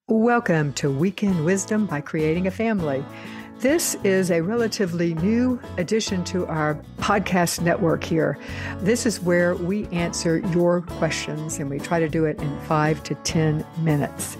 Welcome to Weekend Wisdom by Creating a Family. This is a relatively new addition to our podcast network here. This is where we answer your questions, and we try to do it in 5 to 10 minutes.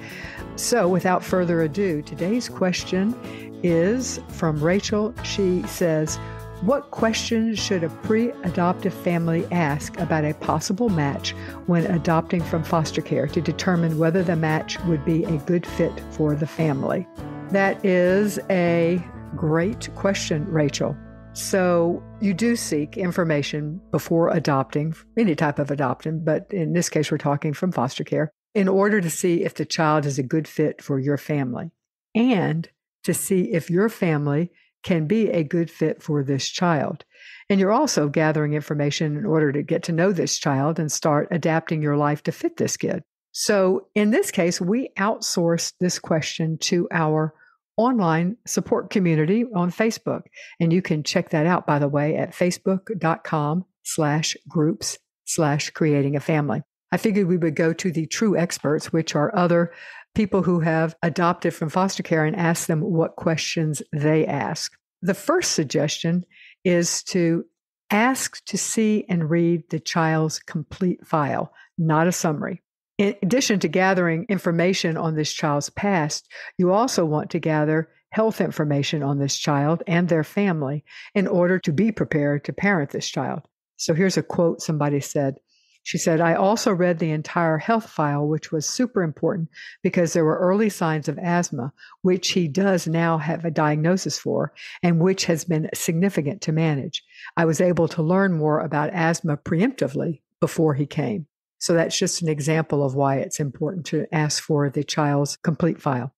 So without further ado, today's question is from Rachel. She says, what questions should a pre-adoptive family ask about a possible match when adopting from foster care to determine whether the match would be a good fit for the family? That is a great question, Rachel. So you do seek information before adopting, any type of adoption, but in this case, we're talking from foster care, in order to see if the child is a good fit for your family and to see if your family can be a good fit for this child. And you're also gathering information in order to get to know this child and start adapting your life to fit this kid. So in this case, we outsourced this question to our online support community on Facebook. And you can check that out, by the way, at facebook.com/groups/creating a family. I figured we would go to the true experts, which are other people who have adopted from foster care, and ask them what questions they ask. The first suggestion is to ask to see and read the child's complete file, not a summary. In addition to gathering information on this child's past, you also want to gather health information on this child and their family in order to be prepared to parent this child. So here's a quote somebody said. She said, I also read the entire health file, which was super important because there were early signs of asthma, which he does now have a diagnosis for, and which has been significant to manage. I was able to learn more about asthma preemptively before he came. So that's just an example of why it's important to ask for the child's complete file.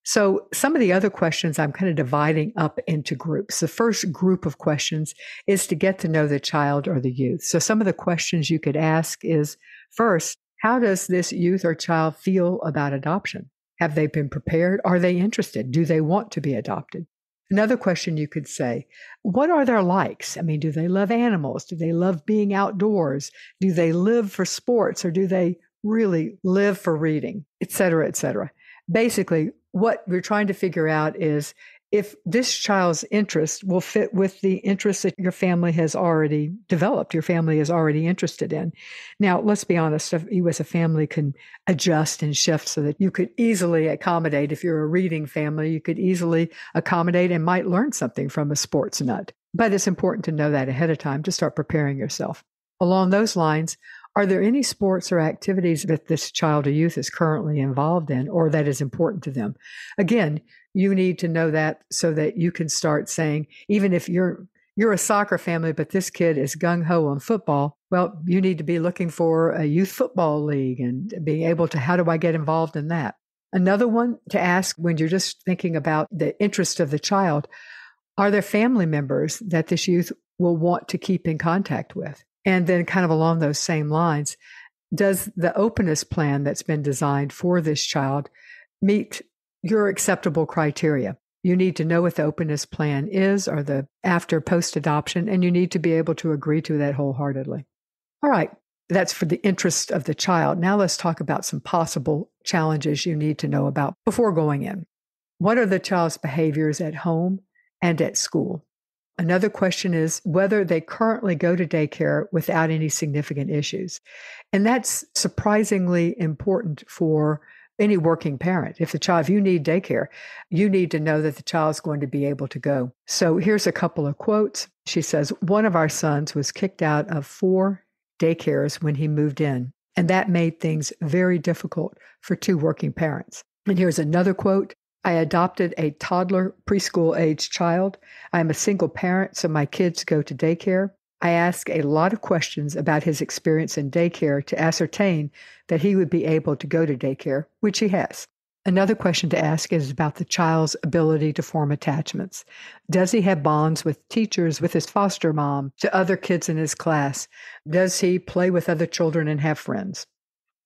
So some of the other questions I'm kind of dividing up into groups. The first group of questions is to get to know the child or the youth. So some of the questions you could ask is, first, how does this youth or child feel about adoption? Have they been prepared? Are they interested? Do they want to be adopted? Another question you could say, what are their likes? I mean, do they love animals? Do they love being outdoors? Do they live for sports, or do they really live for reading, et cetera, et cetera? Basically, what we're trying to figure out is if this child's interest will fit with the interests that your family has already developed, your family is already interested in. Now, let's be honest, you as a family can adjust and shift so that you could easily accommodate. If you're a reading family, you could easily accommodate and might learn something from a sports nut. But it's important to know that ahead of time to start preparing yourself. Along those lines, are there any sports or activities that this child or youth is currently involved in or that is important to them? Again, you need to know that so that you can start saying, even if you're a soccer family, but this kid is gung-ho on football, well, you need to be looking for a youth football league and being able to, how do I get involved in that? Another one to ask when you're just thinking about the interest of the child, are there family members that this youth will want to keep in contact with? And then kind of along those same lines, does the openness plan that's been designed for this child meet your acceptable criteria? You need to know what the openness plan is or the after post-adoption, and you need to be able to agree to that wholeheartedly. All right, that's for the interest of the child. Now let's talk about some possible challenges you need to know about before going in. What are the child's behaviors at home and at school? Another question is whether they currently go to daycare without any significant issues. And that's surprisingly important for any working parent. If you need daycare, you need to know that the child's going to be able to go. So here's a couple of quotes. She says, one of our sons was kicked out of 4 daycares when he moved in, and that made things very difficult for 2 working parents. And here's another quote. I adopted a toddler preschool-age child. I'm a single parent, so my kids go to daycare. I ask a lot of questions about his experience in daycare to ascertain that he would be able to go to daycare, which he has. Another question to ask is about the child's ability to form attachments. Does he have bonds with teachers, with his foster mom, to other kids in his class? Does he play with other children and have friends?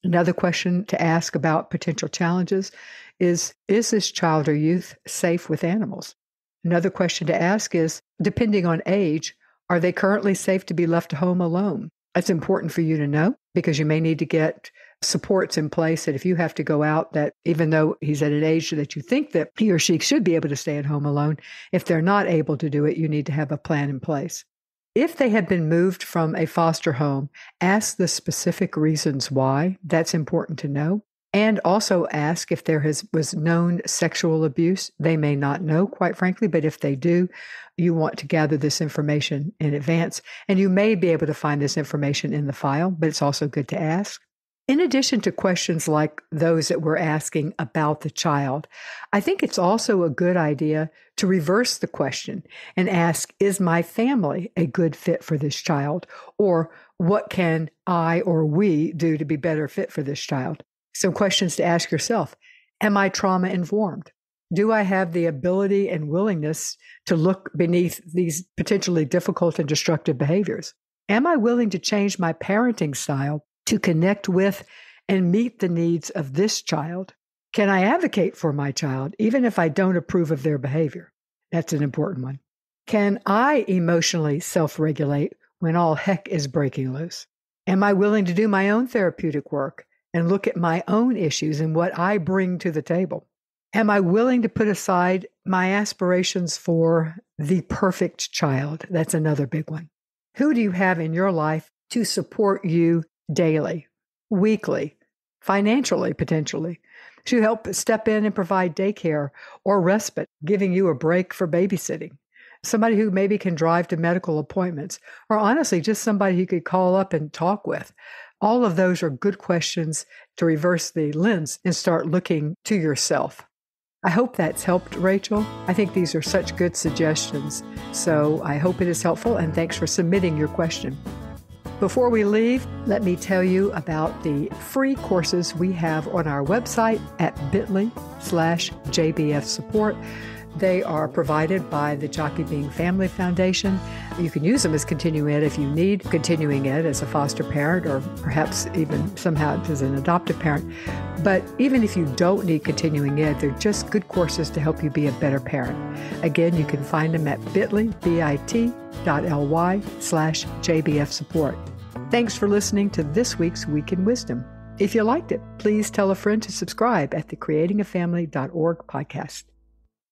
Another question to ask about potential challenges is this child or youth safe with animals? Another question to ask is, depending on age, are they currently safe to be left home alone? That's important for you to know because you may need to get supports in place that if you have to go out, that even though he's at an age that you think that he or she should be able to stay at home alone, if they're not able to do it, you need to have a plan in place. If they have been moved from a foster home, ask the specific reasons why. That's important to know. And also ask if there was known sexual abuse. They may not know, quite frankly, but if they do, you want to gather this information in advance. And you may be able to find this information in the file, but it's also good to ask. In addition to questions like those that we're asking about the child, I think it's also a good idea to reverse the question and ask, is my family a good fit for this child? Or what can I or we do to be better fit for this child? Some questions to ask yourself. Am I trauma informed? Do I have the ability and willingness to look beneath these potentially difficult and destructive behaviors? Am I willing to change my parenting style to connect with and meet the needs of this child? Can I advocate for my child, even if I don't approve of their behavior? That's an important one. Can I emotionally self-regulate when all heck is breaking loose? Am I willing to do my own therapeutic work and look at my own issues and what I bring to the table? Am I willing to put aside my aspirations for the perfect child? That's another big one. Who do you have in your life to support you daily, weekly, financially, potentially, to help step in and provide daycare or respite, giving you a break for babysitting? Somebody who maybe can drive to medical appointments, or honestly, just somebody you could call up and talk with. All of those are good questions to reverse the lens and start looking to yourself. I hope that's helped, Rachel. I think these are such good suggestions. So I hope it is helpful, and thanks for submitting your question. Before we leave, let me tell you about the free courses we have on our website at bit.ly/JBF support. They are provided by the Jockey Being Family Foundation. You can use them as continuing ed if you need continuing ed as a foster parent, or perhaps even somehow as an adoptive parent. But even if you don't need continuing ed, they're just good courses to help you be a better parent. Again, you can find them at bit.ly/JBF support. Thanks for listening to this week's Week in Wisdom. If you liked it, please tell a friend to subscribe at the creatingafamily.org podcast.